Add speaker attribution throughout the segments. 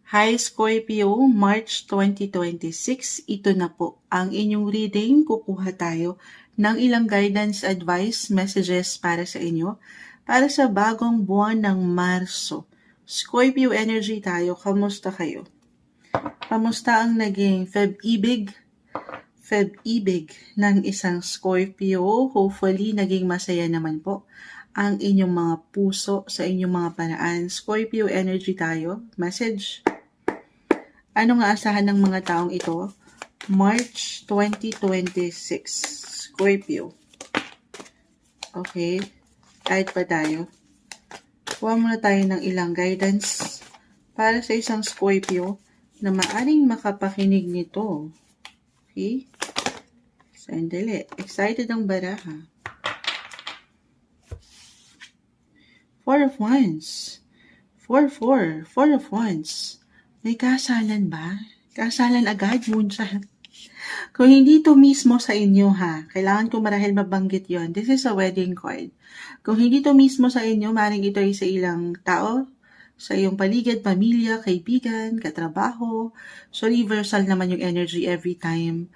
Speaker 1: Hi Scorpio, March 2026, ito na po ang inyong reading. Kukuha tayo ng ilang guidance, advice, messages para sa inyo para sa bagong buwan ng Marso. Scorpio energy tayo, kamusta kayo? Kamusta ang naging Feb-ibig ng isang Scorpio? Hopefully, naging masaya naman po ang inyong mga puso sa inyong mga paraan. Scorpio energy tayo, message. Ano nga asahan ng mga taong ito? March 2026, Scorpio. Okay, kahit pa tayo. Kuha muna tayo ng ilang guidance para sa isang Scorpio na maaring makapakinig nito. Okay? Sandali. Excited ang baraha. Four of Wands. 4-4. Four of Wands. May kasalan ba? Kasalan agad, Moonshine. Kung hindi ito mismo sa inyo kailangan ko marahil mabanggit yon. This is a wedding card. Kung hindi ito mismo sa inyo, maring ito ay sa ilang tao, sa iyong paligid, pamilya, kaibigan, katrabaho. So reversal naman yung energy every time.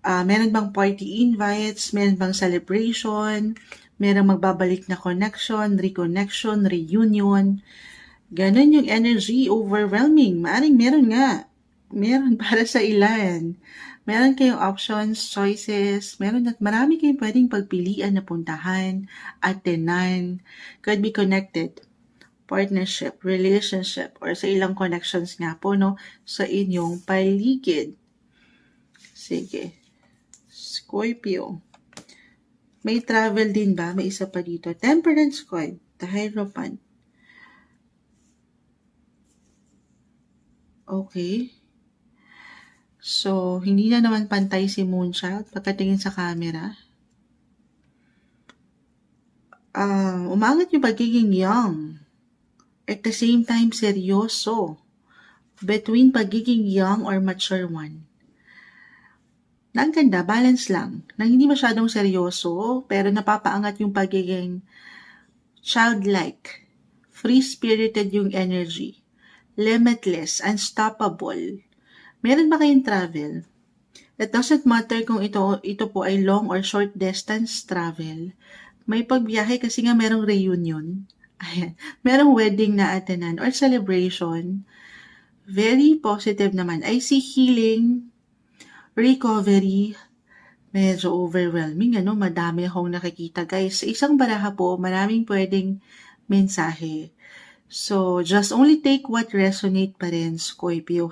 Speaker 1: Meron bang party invites? Meron bang celebration? Meron magbabalik na connection, reconnection, reunion? Ganon yung energy, overwhelming. Maaring meron nga. Meron para sa ilan. Meron kayong options, choices. Meron at marami kayong pwedeng pagpilian na puntahan, attenan. Could be connected. Partnership, relationship, or sa ilang connections nga po, no? Sa inyong paligid. Sige. Scorpio. May travel din ba? May isa pa dito. Temperance card. The Hierophant. Okay. So, hindi na naman pantay si Moonchild pagkatingin sa camera. Umangat yung pagiging young. At the same time, seryoso. Between pagiging young or mature one. Ang ganda, balance lang. Nang hindi masyadong seryoso, pero napapaangat yung pagiging childlike. Free-spirited yung energy. Limitless, unstoppable. Meron ba kayong travel? It doesn't matter kung ito po ay long or short distance travel. May pagbiyahe kasi nga merong reunion. Ayan. Merong wedding na attenan or celebration. Very positive naman. I see healing, recovery. Medyo overwhelming, madami akong nakikita. Guys, sa isang baraha po, maraming pwedeng mensahe. So, just only take what resonate pa rin, Scorpio,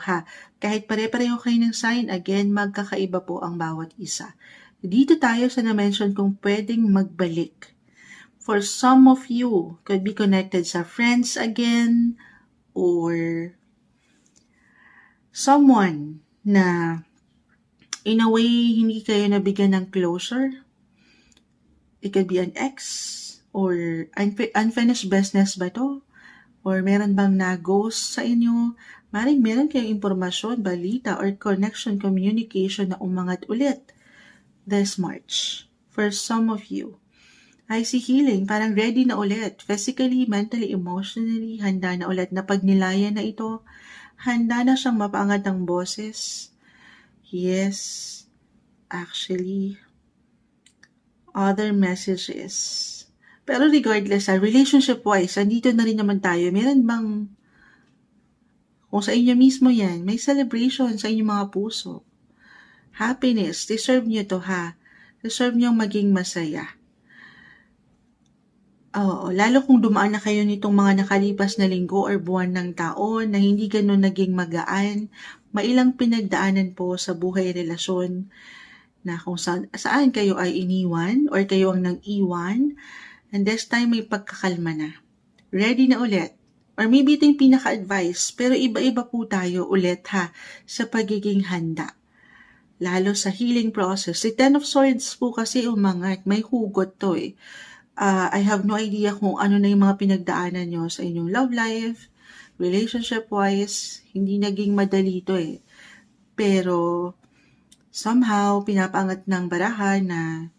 Speaker 1: Kahit pare-pareho kayo ng sign, again, magkakaiba po ang bawat isa. Dito tayo sa na-mention kung pwedeng magbalik. For some of you, could be connected sa friends again, or someone na in a way, hindi kayo nabigyan ng closure. It could be an ex, or unfinished business ba to? Or meron bang na-ghost sa inyo? Maring meron kayong impormasyon, balita, or connection, communication na umangat ulit this March. For some of you, I see healing, parang ready na ulit. Physically, mentally, emotionally, handa na ulit na pagnilayan na ito. Handa na siyang mapaangat ang boses. Yes, actually, other messages. Pero regardless, relationship-wise, andito na rin naman tayo. Meron bang, kung sa inyo mismo yan, may celebration sa inyong mga puso. Happiness, deserve nyo to Deserve nyo maging masaya. Oo, lalo kung dumaan na kayo nitong mga nakalipas na linggo or buwan ng taon na hindi ganun naging magaan, mailang pinagdaanan po sa buhay relasyon na kung saan kayo ay iniwan or kayo ang nang-iwan. And this time, may pagkakalma na. Ready na ulit. Or maybe ito yung pinaka-advice, pero iba-iba po tayo ulit sa pagiging handa. Lalo sa healing process. Si Ten of Swords po kasi umangat. May hugot to I have no idea kung ano na yung mga pinagdaanan nyo sa inyong love life, relationship-wise. Hindi naging madali to Pero, somehow, pinapaangat ng baraha na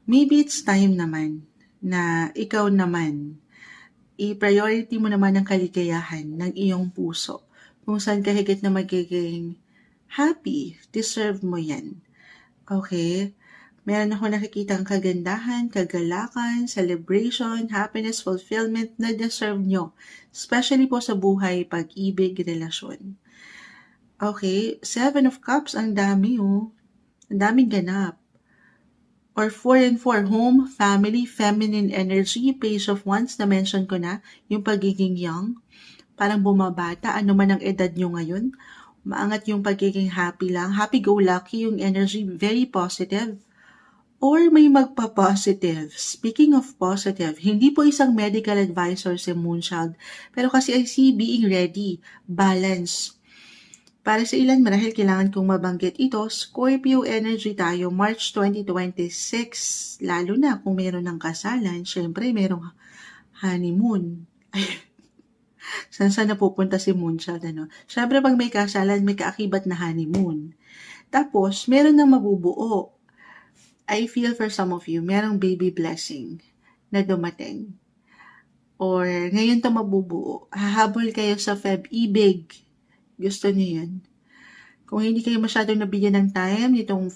Speaker 1: maybe it's time naman na ikaw naman, i-priority mo naman ang kaligayahan ng iyong puso. kung saan ka higit na magiging happy. Deserve mo yan. Okay? Meron ako nakikitang kagandahan, kagalakan, celebration, happiness, fulfillment na deserve nyo. Especially po sa buhay, pag-ibig, relasyon. Okay, 7 of Cups, ang dami oh. Ang daming ganap. Or 4 and 4, home, family, feminine energy, Page of Wands, na-mention ko na, yung pagiging young. Parang bumabata, ano man ang edad nyo ngayon. Maangat yung pagiging happy lang. Happy-go-lucky yung energy, very positive. Or may magpa-positive. Speaking of positive, hindi po isang medical advisor si Moonchild, pero kasi I see being ready, balance. Para sa ilan, marahil kailangan kong mabanggit ito, Scorpio energy tayo, March 2026. Lalo na kung meron ng kasalan, syempre merong honeymoon. Saan napupunta si Moonchild, ano? Syempre pag may kasalan, may kaakibat na honeymoon. Tapos, meron na mabubuo. I feel for some of you, merong baby blessing na dumating. Or ngayon to mabubuo. Hahabol kayo sa Feb-ibig. Gusto niyo yun? Kung hindi kayo masyadong nabigyan ng time nitong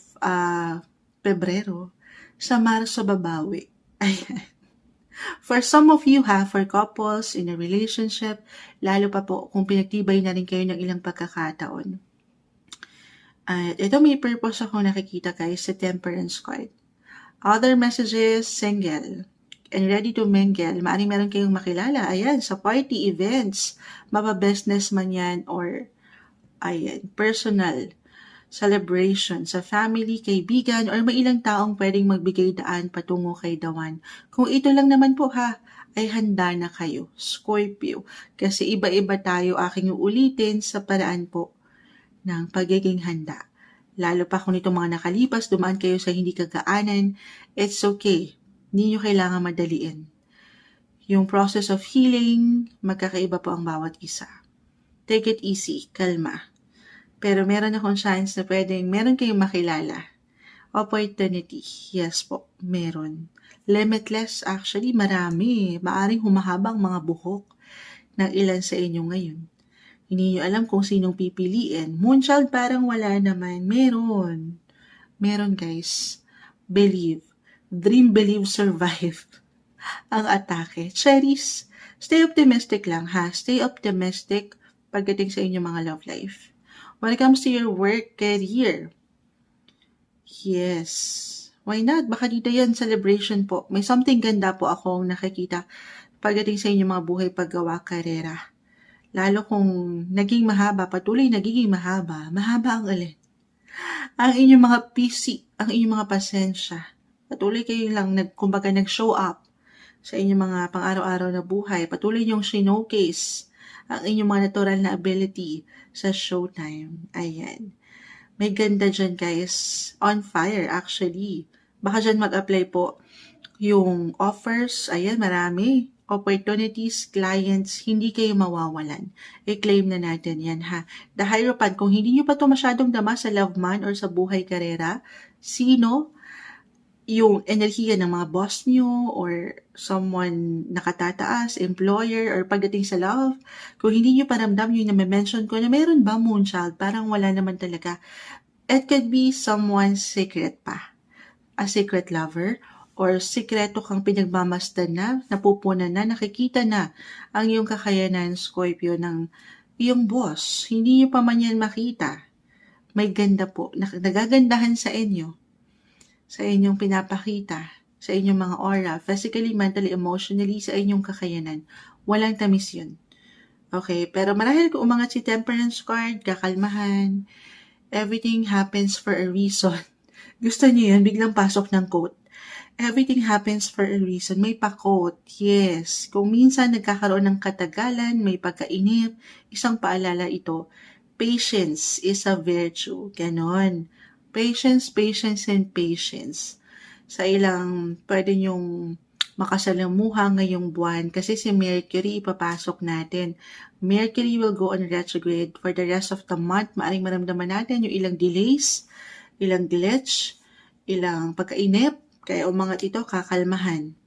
Speaker 1: Pebrero, sa Marso babawi. Ayan. For some of you for couples in a relationship, lalo pa po kung pinagtibay na rin kayo ng ilang pagkakataon. At ito may purpose ako nakikita guys sa Temperance card. Other messages, single and ready to mingle. Maaring meron kayong makilala. Ayan, sa party, events, mapabusiness man yan or ayan, personal celebration sa family, kaibigan, or may ilang taong pwedeng magbigay daan patungo kay the one. Kung ito lang naman po ay handa na kayo, Scorpio. Kasi iba-iba tayo aking uulitin sa paraan po ng pagiging handa. Lalo pa kung itong mga nakalipas, dumaan kayo sa hindi kagaanan, it's okay. Hindi nyo kailangan madaliin. Yung process of healing, magkakaiba po ang bawat isa. Take it easy, kalma. Pero meron akong chance na meron kayong makilala. Opportunity, yes po, meron. Limitless, actually, marami. Maaring humahabang mga buhok ng ilan sa inyo ngayon. Hindi nyo alam kung sinong pipiliin. Moonchild parang wala naman. Meron. Meron guys. Believe. Dream, believe, survive. Ang atake. Cherries, stay optimistic lang Stay optimistic pagdating sa inyong mga love life. When it comes to your work, career. Yes. Why not? Baka dito yan, celebration po. May something ganda po akong nakikita pagdating sa inyong mga buhay paggawa, karera. Lalo kung naging mahaba, patuloy nagiging mahaba ang alin. Ang inyong mga PC, ang inyong mga pasensya. Patuloy kayo lang nag-show up sa inyong mga pang-araw-araw na buhay. Patuloy niyong showcase ang inyong mga natural na ability sa showtime. Ayan. May ganda dyan guys. On fire actually. Baka dyan mag-apply po yung offers. Ayan, marami. Opportunities, clients, hindi kayo mawawalan. I-claim na natin yan The Hierophant, kung hindi nyo pa ito masyadong dama sa love man or sa buhay karera, sino yung enerhiya ng mga boss nyo or someone nakatataas, employer, or pagdating sa love, kung hindi nyo paramdam yung na-mention ko na meron ba Moonchild, parang wala naman talaga. It could be someone's secret pa. A secret lover, or sikreto kang pinagmamasdan na, napupunan na, nakikita na ang iyong kakayanan, Scorpio, ng iyong boss. Hindi niyo pa man yan makita. May ganda po, nagagandahan sa inyo, sa inyong pinapakita, sa inyong mga aura, physically, mentally, emotionally, sa inyong kakayanan. Walang tamis yun. Okay, pero marahil kung umangat si Temperance card, kakalmahan, everything happens for a reason. Gusto niyo yun, biglang pasok ng quote. Everything happens for a reason. May pa-quote, yes. Kung minsan nagkakaroon ng katagalan, may pagkainip, isang paalala ito, patience is a virtue. Ganon. Patience, and patience. Sa ilang pwede nyong makasalamuha ngayong buwan kasi si Mercury ipapasok natin. Mercury will go on retrograde for the rest of the month. Maaring maramdaman natin yung ilang delays, ilang glitch, ilang pagkainip, kaya umangat ito, kakalmahan.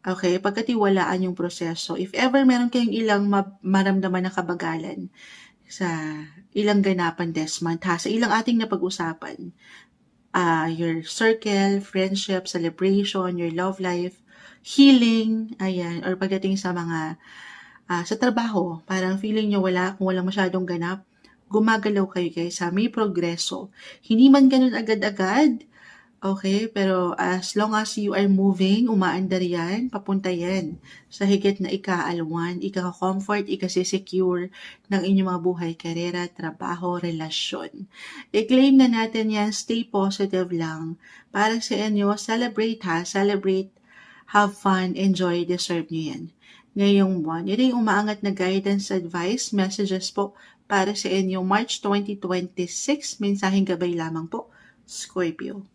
Speaker 1: Okay, pagkatiwalaan yung proseso. If ever meron kayong ilang maramdaman na kabagalan, sa ilang ganapan this month ha, sa ilang ating napag-usapan. Your circle, friendship, celebration, your love life, healing, ayan, or pagdating sa mga sa trabaho, parang feeling nyo kung walang masyadong ganap, gumagalaw kayo guys ha, may progreso. Hindi man ganun agad-agad, okay, pero as long as you are moving, umaandar yan, papunta yan sa higit na ikaalwan, ika-comfort, ika-secure ng inyong mga buhay, karera, trabaho, relasyon. I-claim na natin yan, stay positive lang. Para sa inyo, celebrate ha, celebrate, have fun, enjoy, deserve nyo yan. Ngayong buwan, yun yung umaangat na guidance, advice, messages po para sa inyo March 2026, mensaheng gabay lamang po, Scorpio.